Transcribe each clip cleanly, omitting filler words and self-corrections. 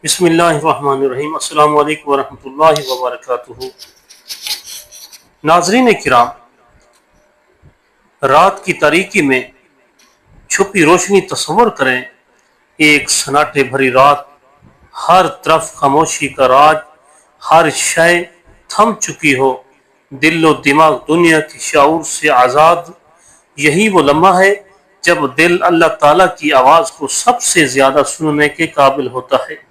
بسم اللہ الرحمن الرحیم۔ السلام علیکم ورحمۃ اللہ وبرکاتہ۔ ناظرین کرام، رات کی تاریکی میں چھپی روشنی تصور کریں۔ ایک سناٹے بھری رات، ہر طرف خاموشی کا راج، ہر شے تھم چکی ہو، دل و دماغ دنیا کی شعور سے آزاد۔ یہی وہ لمحہ ہے جب دل اللہ تعالیٰ کی آواز کو سب سے زیادہ سننے کے قابل ہوتا ہے۔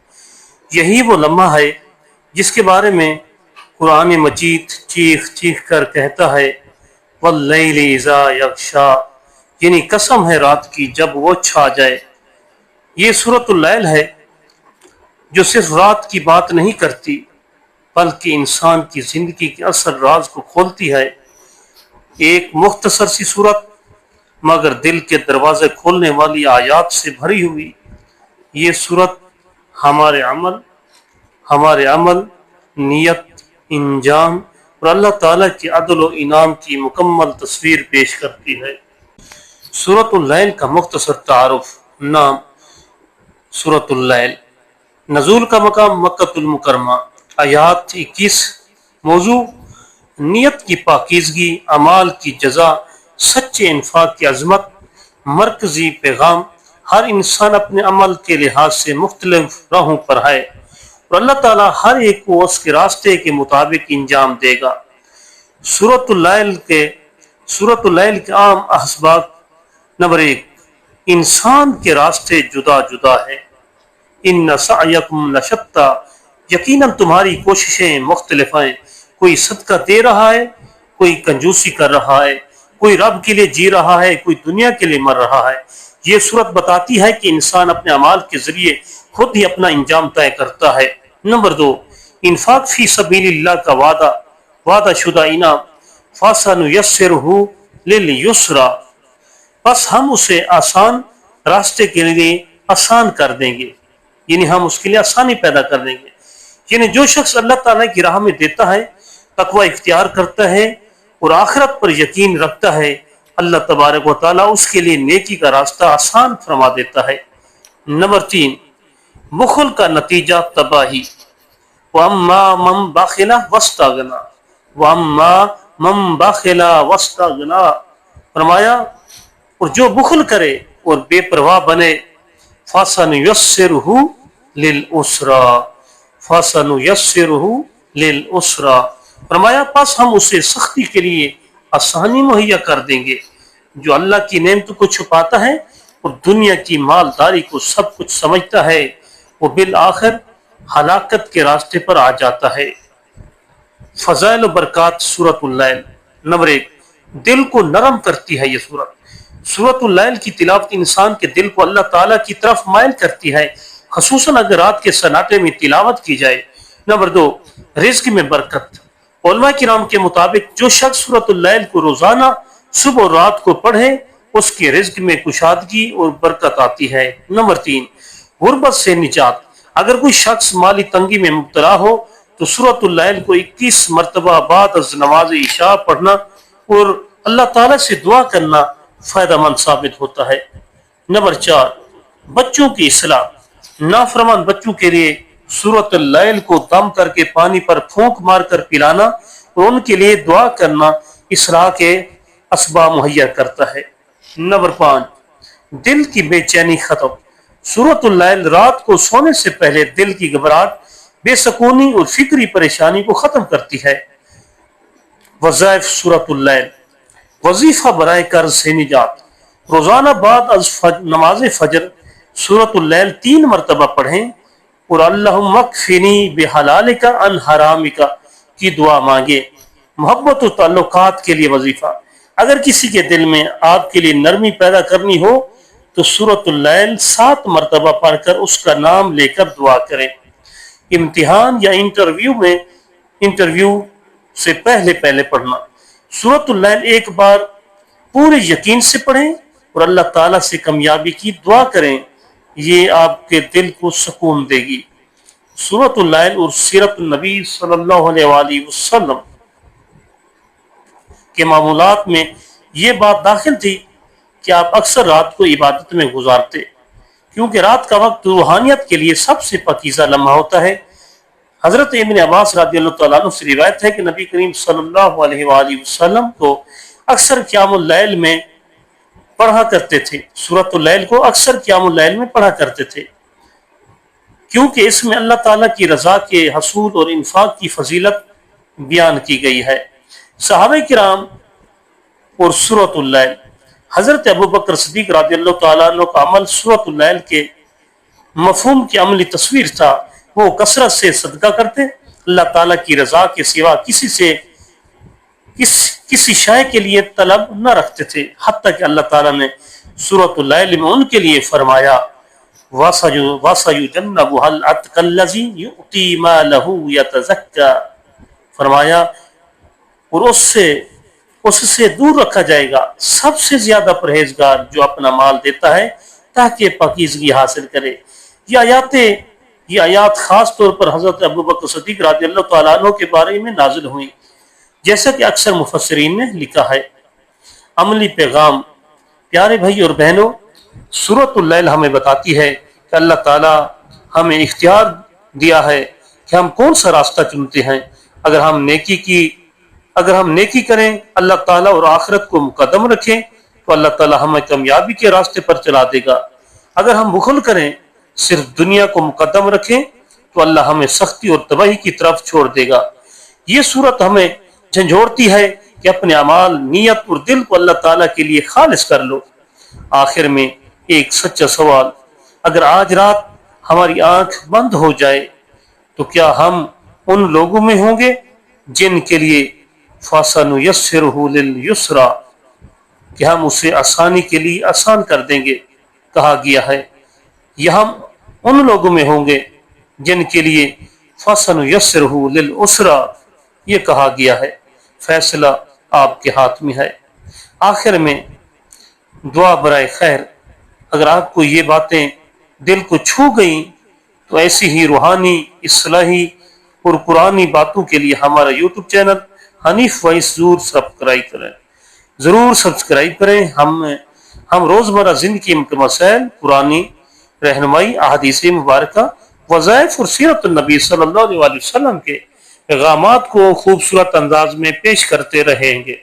یہی وہ لمحہ ہے جس کے بارے میں قرآن مجید چیخ چیخ کر کہتا ہے واللیل اذا یغشا، یعنی قسم ہے رات کی جب وہ چھا جائے۔ یہ سورۃ اللیل ہے جو صرف رات کی بات نہیں کرتی بلکہ انسان کی زندگی کے اصل راز کو کھولتی ہے۔ ایک مختصر سی صورت مگر دل کے دروازے کھولنے والی آیات سے بھری ہوئی۔ یہ صورت ہمارے عمل، نیت، انجام اور اللہ تعالیٰ کے عدل و انعام کی مکمل تصویر پیش کرتی ہے۔ سورۃ اللیل کا مختصر تعارف۔ نام سورۃ اللیل، نزول کا مقام مکہ المکرمہ، آیات 21۔ موضوع نیت کی پاکیزگی، اعمال کی جزا، سچے انفاق کی عظمت۔ مرکزی پیغام ہر انسان اپنے عمل کے لحاظ سے مختلف راہوں پر ہے اور اللہ تعالیٰ ہر ایک کو اس کے راستے کے مطابق انجام دے گا۔ سورۃ اللیل کے عام اسباق۔ نمبر 1، انسان کے راستے جدا جدا ہیں۔ ان سعیکم لشتی، یقیناً تمہاری کوششیں مختلف ہیں۔ کوئی صدقہ دے رہا ہے، کوئی کنجوسی کر رہا ہے، کوئی رب کے لیے جی رہا ہے، کوئی دنیا کے لیے مر رہا ہے۔ یہ صورت بتاتی ہے کہ انسان اپنے اعمال کے ذریعے خود ہی اپنا انجام طے کرتا ہے۔ نمبر 2، انفاق فی سبیل اللہ کا وعدہ شدہ انعام۔ فَسَنُيَسِّرُهُ لِلْيُسْرَىٰ، بس ہم اسے آسان راستے کے لیے آسان کر دیں گے، یعنی ہم اس کے لیے آسانی پیدا کر دیں گے۔ یعنی جو شخص اللہ تعالیٰ کی راہ میں دیتا ہے، تقوی اختیار کرتا ہے اور آخرت پر یقین رکھتا ہے، اللہ تبارک و تعالیٰ اس کے لیے نیکی کا راستہ آسان فرما دیتا ہے۔ نمبر 3، بخل کا نتیجہ تباہی۔ وَأَمَّا مَن بَخِلَ وَاسْتَغْنَىٰ، وَأَمَّا مَن بَخِلَ وَاسْتَغْنَىٰ، فرمایا اور جو بخل کرے اور بے پرواہ بنے، فَسَنُيَسِّرُهُ لِلْعُسْرَىٰ، فَسَنُيَسِّرُهُ لِلْعُسْرَىٰ، فرمایا پس ہم اسے سختی کے لیے آسانی مہیا کر دیں گے۔ جو اللہ کی نعمتوں کو چھپاتا ہے اور دنیا کی مالداری کو سب کچھ سمجھتا ہے، وہ بالآخر ہلاکت کے راستے پر آ جاتا ہے۔ فضائل و برکات سورۃ اللیل۔ نمبر 1، دل کو نرم کرتی ہے یہ سورۃ اللیل کی تلاوت انسان کے دل کو اللہ تعالیٰ کی طرف مائل کرتی ہے، خصوصاً اگر رات کے سناٹے میں تلاوت کی جائے۔ نمبر 2، رزق میں برکت۔ علماء کرام کے مطابق جو شخص سورۃ اللیل کو روزانہ صبح اور رات کو پڑھے، اس کے رزق میں کشادگی اور برکت آتی ہے۔ نمبر 3، غربت سے نجات۔ اگر کوئی شخص مالی تنگی میں مبتلا ہو تو سورۃ اللیل کو 21 مرتبہ بعد از نماز عشاء پڑھنا اور اللہ تعالیٰ سے دعا کرنا فائدہ مند ثابت ہوتا ہے۔ نمبر 4، بچوں کی اصلاح۔ نافرمان بچوں کے لیے سورۃ اللیل کو دم کر کے پانی پر پھونک مار کر پلانا اور ان کے لیے دعا کرنا اصلاح کے اسباب مہیا کرتا ہے۔ نمبر 5، دل کی بے چینی ختم۔ سورۃ اللیل رات کو سونے سے پہلے دل کی گھبراہٹ، بے سکونی اور فکری پریشانی کو ختم کرتی ہے۔ وظائف سورۃ اللیل۔ وظیفہ برائے قرض سے نجات۔ روزانہ بعد از نماز فجر سورۃ اللیل 3 مرتبہ پڑھیں اور اللہم اکفنی بحلالک عن حرامک کی دعا مانگے۔ محبت و تعلقات کے لیے وظیفہ۔ اگر کسی کے دل میں آپ کے لیے نرمی پیدا کرنی ہو تو سورۃ اللیل 7 مرتبہ پڑھ کر اس کا نام لے کر دعا کریں۔ امتحان یا انٹرویو سے پہلے پڑھنا۔ سورۃ اللیل ایک بار پورے یقین سے پڑھیں اور اللہ تعالیٰ سے کامیابی کی دعا کریں، یہ آپ کے دل کو سکون دے گی۔ سورۃ اللیل اور سیرت النبی صلی اللہ علیہ وآلہ وسلم کے معمولات میں یہ بات داخل تھی کہ آپ اکثر رات کو عبادت میں گزارتے، کیونکہ رات کا وقت روحانیت کے لیے سب سے پاکیزہ لمحہ ہوتا ہے۔ حضرت ابن عباس رضی اللہ تعالیٰ عنہ سے روایت ہے کہ نبی کریم صلی اللہ علیہ وآلہ وسلم کو اکثر قیام اللیل میں پڑھا کرتے تھے، سورۃ اللیل کو اکثر قیام اللیل میں پڑھا کرتے تھے، کیونکہ اس میں اللہ تعالیٰ کی رضا کے حصول اور انفاق کی فضیلت بیان کی گئی ہے۔ صحابہ کرام اور سورۃ اللیل، حضرت ابو بکر صدیق رضی اللہ تعالیٰ عنہ کا عمل سورۃ اللیل کے مفہوم کی عملی تصویر تھا۔ وہ کثرت سے صدقہ کرتے، اللہ تعالیٰ کی رضا کے سوا کسی شے کے لیے طلب نہ رکھتے تھے، حتیٰ کہ اللہ تعالیٰ نے سورۃ اللیل میں ان کے لیے فرمایا وَسَيُجَنَّبُهَا الْأَتْقَى الَّذِي يُؤْتِي مَالَهُ يَتَزَكَّى، فرمایا اور اس سے دور رکھا جائے گا سب سے زیادہ پرہیزگار جو اپنا مال دیتا ہے تاکہ پاکیزگی حاصل کرے۔ یہ آیات خاص طور پر حضرت ابو بکر صدیق رضی اللہ تعالیٰ عنہ کے بارے میں نازل ہوئیں، جیسا کہ اکثر مفسرین نے لکھا ہے۔ عملی پیغام، پیارے بھائی اور بہنوں، سورۃ اللیل ہمیں بتاتی ہے کہ اللہ تعالیٰ ہمیں اختیار دیا ہے کہ ہم کون سا راستہ چنتے ہیں۔ اگر ہم نیکی کریں، اللہ تعالیٰ اور آخرت کو مقدم رکھیں تو اللہ تعالیٰ ہمیں کامیابی کے راستے پر چلا دے گا۔ اگر ہم بخل کریں، صرف دنیا کو مقدم رکھیں تو اللہ ہمیں سختی اور تباہی کی طرف چھوڑ دے گا۔ یہ صورت ہمیں جھنجھوڑتی ہے کہ اپنے اعمال، نیت اور دل کو اللہ تعالیٰ کے لیے خالص کر لو۔ آخر میں ایک سچا سوال، اگر آج رات ہماری آنکھ بند ہو جائے تو کیا ہم ان لوگوں میں ہوں گے جن کے لیے فَسَنُيَسِّرُهُ لِلْيُسْرَى، کہ ہم اسے آسانی کے لیے آسان کر دیں گے، کہا گیا ہے، یا ہم ان لوگوں میں ہوں گے جن کے لیے فَسَنُيَسِّرُهُ لِلْعُسْرَى، یہ کہا گیا ہے۔ فیصلہ آپ کے ہاتھ میں ہے۔ آخر میں دعا برائے خیر، اگر آپ کو یہ باتیں دل کو چھو گئیں تو ایسی ہی روحانی، اصلاحی اور قرآنی باتوں کے لیے ہمارا یوٹیوب چینل حنیف وائس ضرور سبسکرائب کریں۔ ہم روزمرہ زندگی کے مسائل، قرآنی رہنمائی، احادیث مبارکہ، وظائف اور سیرت النبی صلی اللہ علیہ وسلم کے پیغامات کو خوبصورت انداز میں پیش کرتے رہیں گے۔